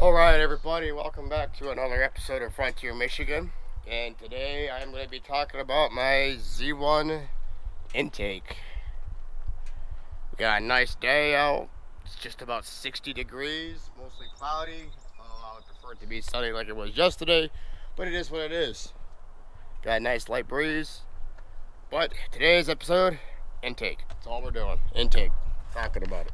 Alright everybody, welcome back to another episode of Frontier Michigan. And today I'm going to be talking about my Z1 intake. We got a nice day out. It's just about 60 degrees, mostly cloudy. I would prefer it to be sunny like it was yesterday, but it is what it is. Got a nice light breeze. But today's episode, intake. That's all we're doing. Intake. Talking about it.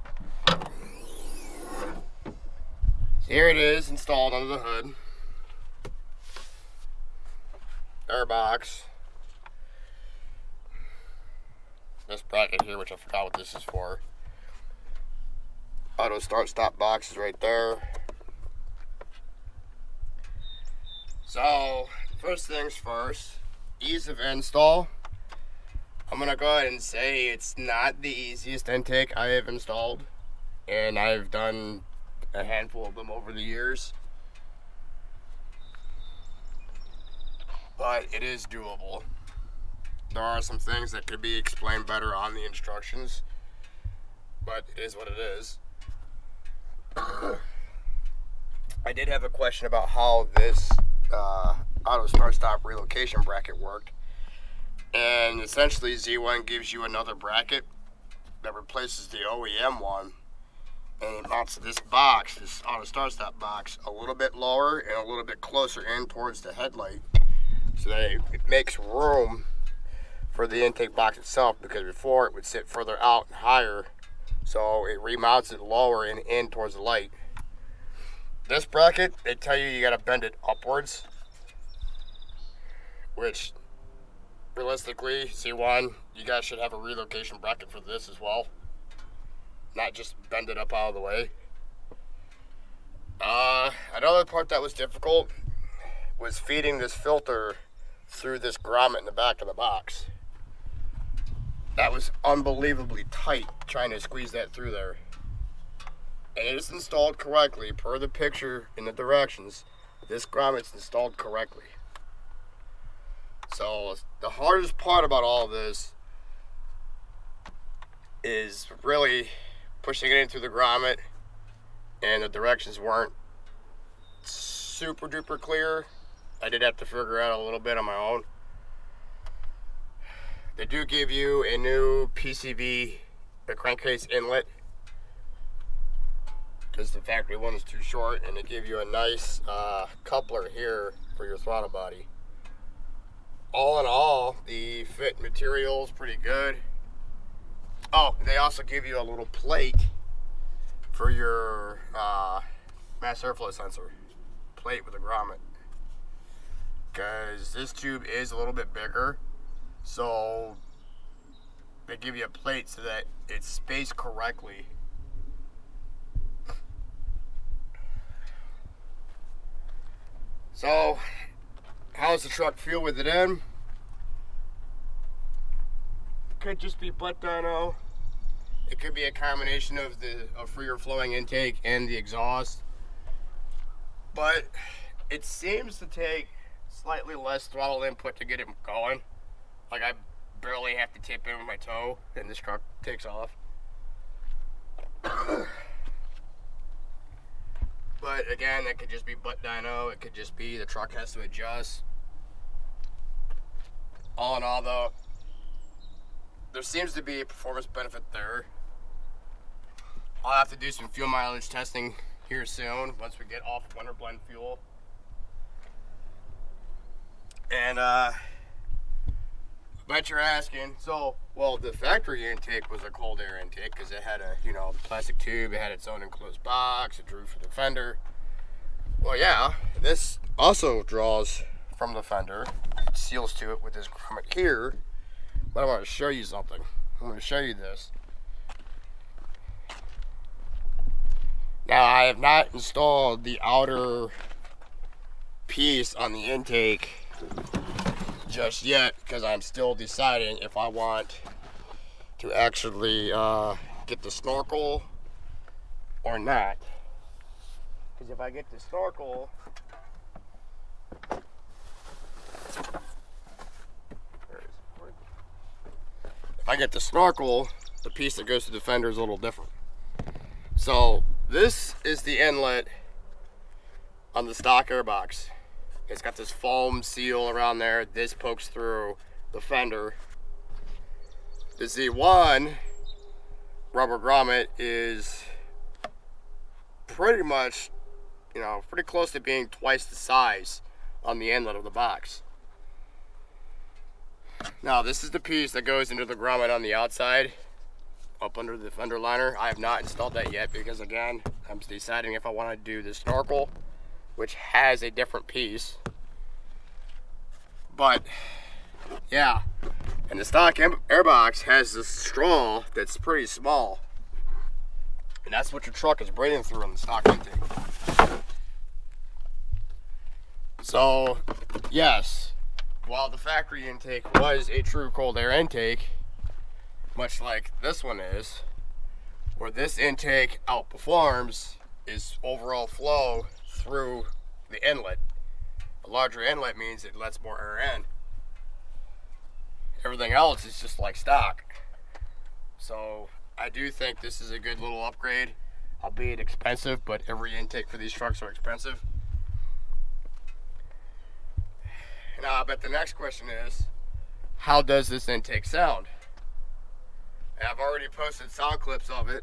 Here it is, installed under the hood. Air box. This bracket here, which I forgot what this is for. Auto start stop box is right there. So, first things first, ease of install. I'm gonna go ahead and say it's not the easiest intake I have installed, and I've done a handful of them over the years, but it is doable. There are some things that could be explained better on the instructions, but it is what it is. I did have a question about how this auto start stop relocation bracket worked, and essentially Z1 gives you another bracket that replaces the OEM one, and it mounts this box, this auto start stop box, a little bit lower and a little bit closer in towards the headlight, so that it makes room for the intake box itself, because before it would sit further out and higher, so it remounts it lower and in towards the light. This bracket, they tell you gotta bend it upwards, which realistically, C1, you guys should have a relocation bracket for this as well. Not just bend it up out of the way. Another part that was difficult was feeding this filter through this grommet in the back of the box. That was unbelievably tight, trying to squeeze that through there. And it is installed correctly, per the picture in the directions. This grommet's installed correctly. So the hardest part about all of this is really pushing it in through the grommet, and the directions weren't super duper clear. I did have to figure out a little bit on my own. They do give you a new PCV, a crankcase inlet, because the factory one is too short, and they give you a nice coupler here for your throttle body. All in all, the fit material is pretty good. Oh, they also give you a little plate for your mass airflow sensor. Plate with a grommet. Because this tube is a little bit bigger, so they give you a plate so that it's spaced correctly. So, how does the truck feel with it in? Could just be butt dyno. It could be a combination of the freer flowing intake and the exhaust, but it seems to take slightly less throttle input to get it going. Like, I barely have to tip in with my toe and this truck takes off. But again, that could just be butt dyno. It could just be the truck has to adjust. All in all though, there seems to be a performance benefit there. I'll have to do some fuel mileage testing here soon once we get off winter blend fuel. And I bet you're asking, so, well, the factory intake was a cold air intake because it had a, the plastic tube, it had its own enclosed box, it drew from the fender. Well, yeah, this also draws from the fender. It seals to it with this grommet here. But I want to show you something. I'm going to show you this. Now, I have not installed the outer piece on the intake just yet, because I'm still deciding if I want to actually get the snorkel or not. Because if I get the snorkel, if I get the snorkel, the piece that goes to the fender is a little different. So this is the inlet on the stock airbox. It's got this foam seal around there. This pokes through the fender. The Z1 rubber grommet is pretty much, pretty close to being twice the size on the inlet of the box. Now, this is the piece that goes into the grommet on the outside, up under the fender liner. I have not installed that yet because, again, I'm deciding if I want to do the snorkel, which has a different piece. But, yeah. And the stock airbox has this straw that's pretty small. And that's what your truck is breathing through on the stock intake. So, yes, while the factory intake was a true cold air intake, much like this one is, where this intake outperforms is overall flow through the inlet. A larger inlet means it lets more air in. Everything else is just like stock. So I do think this is a good little upgrade, albeit expensive, but every intake for these trucks are expensive. Now, I bet the next question is, how does this intake sound? And I've already posted sound clips of it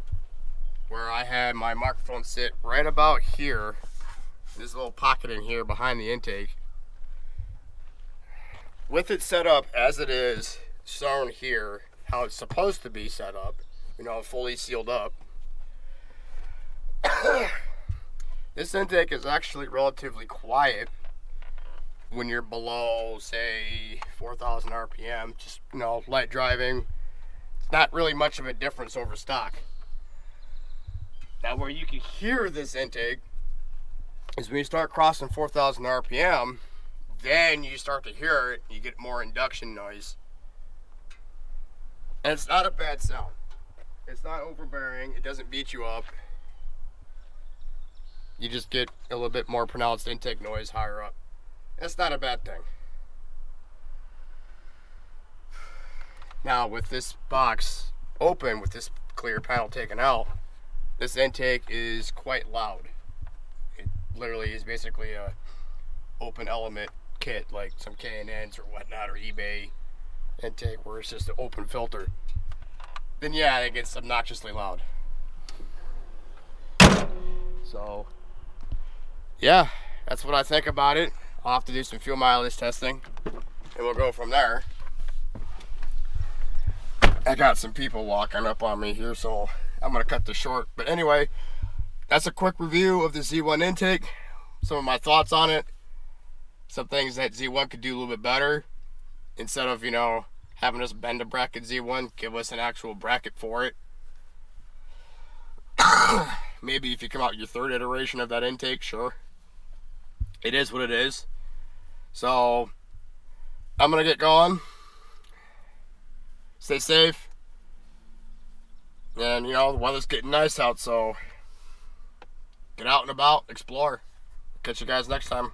where I had my microphone sit right about here, this little pocket in here behind the intake. With it set up as it is shown here, how it's supposed to be set up, fully sealed up. This intake is actually relatively quiet when you're below, say, 4,000 RPM, just, light driving. It's not really much of a difference over stock. Now, where you can hear this intake is when you start crossing 4,000 RPM, then you start to hear it, you get more induction noise. And it's not a bad sound. It's not overbearing, it doesn't beat you up. You just get a little bit more pronounced intake noise higher up. That's not a bad thing. Now, with this box open, with this clear panel taken out, this intake is quite loud. It literally is basically a open element kit, like some K&Ns or whatnot, or eBay intake, where it's just an open filter. Then yeah, it gets obnoxiously loud. So yeah, that's what I think about it. I'll have to do some fuel mileage testing, and we'll go from there. I got some people walking up on me here, so I'm gonna cut this short. But anyway, that's a quick review of the Z1 intake, some of my thoughts on it, some things that Z1 could do a little bit better. Instead of, having us bend a bracket Z1, give us an actual bracket for it. Maybe if you come out with your third iteration of that intake, sure. It is what it is. So, I'm gonna get going. Stay safe. And, the weather's getting nice out, so get out and about, explore. Catch you guys next time.